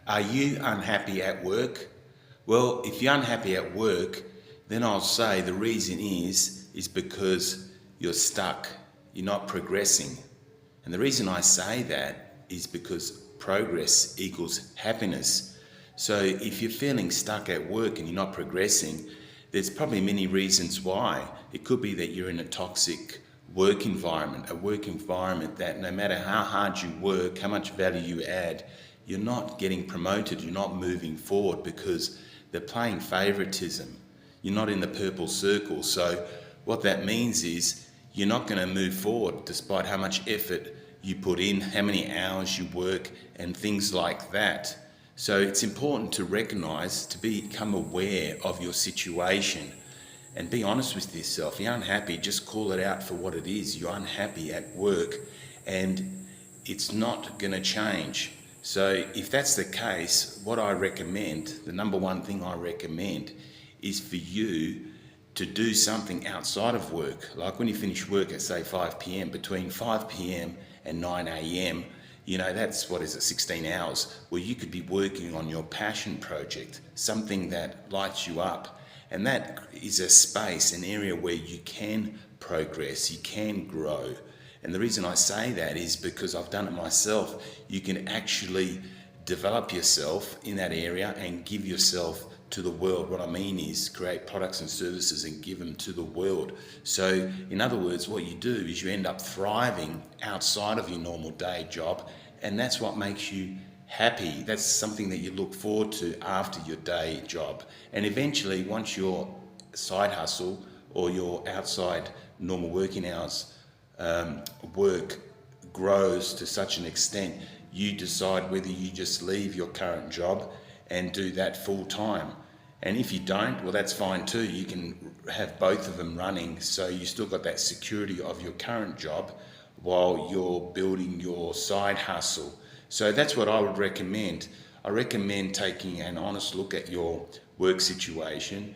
Are you unhappy at work? Well, if you're unhappy at work, then I'll say the reason is because you're stuck. You're not progressing. And the reason I say that is because progress equals happiness. So if you're feeling stuck at work and you're not progressing, there's probably many reasons why. It could be that you're in a toxic work environment, a work environment that no matter how hard you work, how much value you add, you're not getting promoted, you're not moving forward because they're playing favoritism. You're not in the purple circle. So what that means is you're not going to move forward despite how much effort you put in, how many hours you work, and things like that. So it's important to recognize, to become aware of your situation and be honest with yourself. You're unhappy, just call it out for what it is. You're unhappy at work and it's not going to change. So if that's the case, what I recommend, the number one thing I recommend is for you to do something outside of work. Like when you finish work at say 5 p.m, between 5 p.m and 9 a.m, that's, 16 hours, where you could be working on your passion project, something that lights you up. And that is a space, an area where you can progress, you can grow. And the reason I say that is because I've done it myself. You can actually develop yourself in that area and give yourself to the world. What I mean is create products and services and give them to the world. So in other words, what you do is you end up thriving outside of your normal day job, and that's what makes you happy. That's something that you look forward to after your day job. And eventually, once your side hustle or your outside normal working hours work grows to such an extent, you decide whether you just leave your current job and do that full time. And if you don't, well, that's fine too. You can have both of them running, so you still got that security of your current job while you're building your side hustle. So that's what I would recommend. I recommend taking an honest look at your work situation,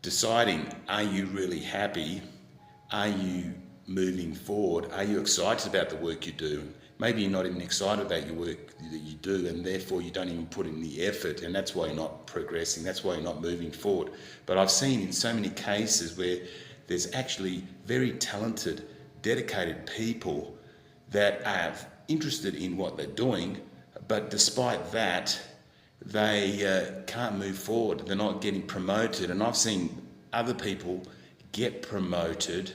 deciding, are you really happy? Are you moving forward? Are you excited about the work you do? Maybe you're not even excited about your work that you do, and therefore you don't even put in the effort, and that's why you're not progressing, that's why you're not moving forward. But I've seen in so many cases where there's actually very talented, dedicated people that are interested in what they're doing, but despite that, they can't move forward. They're not getting promoted. And I've seen other people get promoted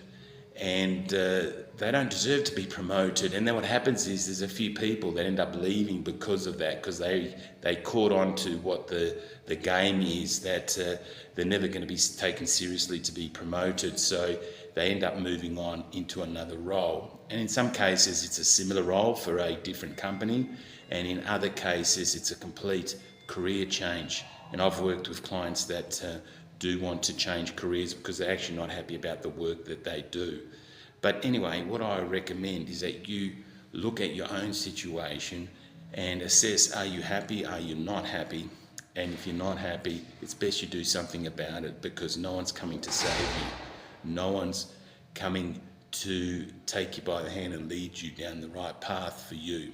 and they don't deserve to be promoted. And then what happens is there's a few people that end up leaving because of that, because they caught on to what the game is, that they're never going to be taken seriously to be promoted. So they end up moving on into another role. And in some cases, it's a similar role for a different company. And in other cases, it's a complete career change. And I've worked with clients that do want to change careers because they're actually not happy about the work that they do. But anyway, what I recommend is that you look at your own situation and assess, are you happy, are you not happy? And if you're not happy, it's best you do something about it, because no one's coming to save you. No one's coming to take you by the hand and lead you down the right path for you.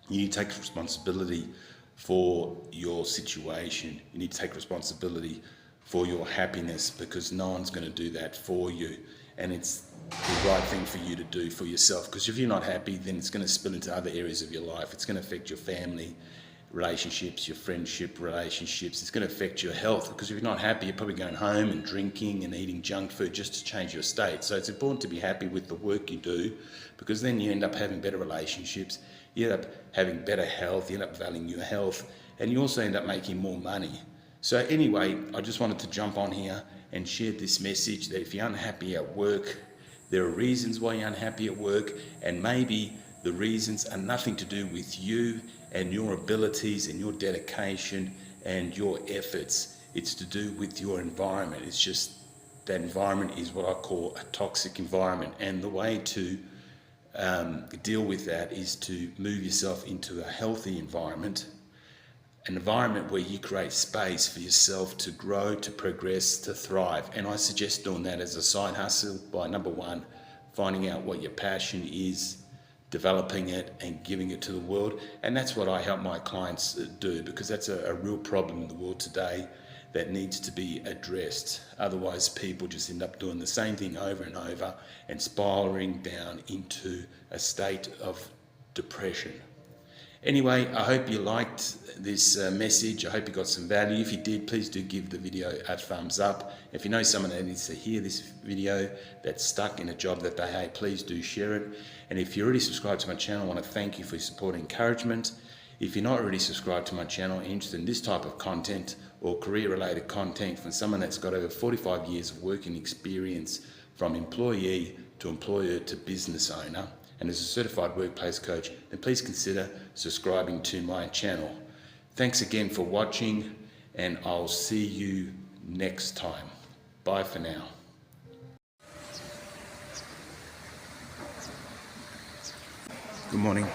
You need to take responsibility for your situation. You need to take responsibility for your happiness, because no one's going to do that for you. And it's the right thing for you to do for yourself, because if you're not happy, then it's going to spill into other areas of your life. It's going to affect your family relationships, your friendship relationships. It's going to affect your health, because if you're not happy, you're probably going home and drinking and eating junk food just to change your state. So it's important to be happy with the work you do, because then you end up having better relationships, you end up having better health, you end up valuing your health, and you also end up making more money. So anyway, I just wanted to jump on here and share this message that if you're unhappy at work, there are reasons why you're unhappy at work, and maybe the reasons are nothing to do with you and your abilities and your dedication and your efforts. It's to do with your environment. It's just that environment is what I call a toxic environment, and the way to deal with that is to move yourself into a healthy environment, an environment where you create space for yourself to grow, to progress, to thrive. And I suggest doing that as a side hustle by, number one, finding out what your passion is, developing it and giving it to the world. And that's what I help my clients do, because that's a real problem in the world today that needs to be addressed. Otherwise, people just end up doing the same thing over and over and spiraling down into a state of depression. Anyway, I hope you liked this message. I hope you got some value. If you did, please do give the video a thumbs up. If you know someone that needs to hear this video that's stuck in a job that they hate, please do share it. And if you're already subscribed to my channel, I want to thank you for your support and encouragement. If you're not already subscribed to my channel, interested in this type of content or career-related content from someone that's got over 45 years of working experience, from employee to employer to business owner, and as a certified workplace coach, then please consider subscribing to my channel. Thanks again for watching, and I'll see you next time. Bye for now. Good morning.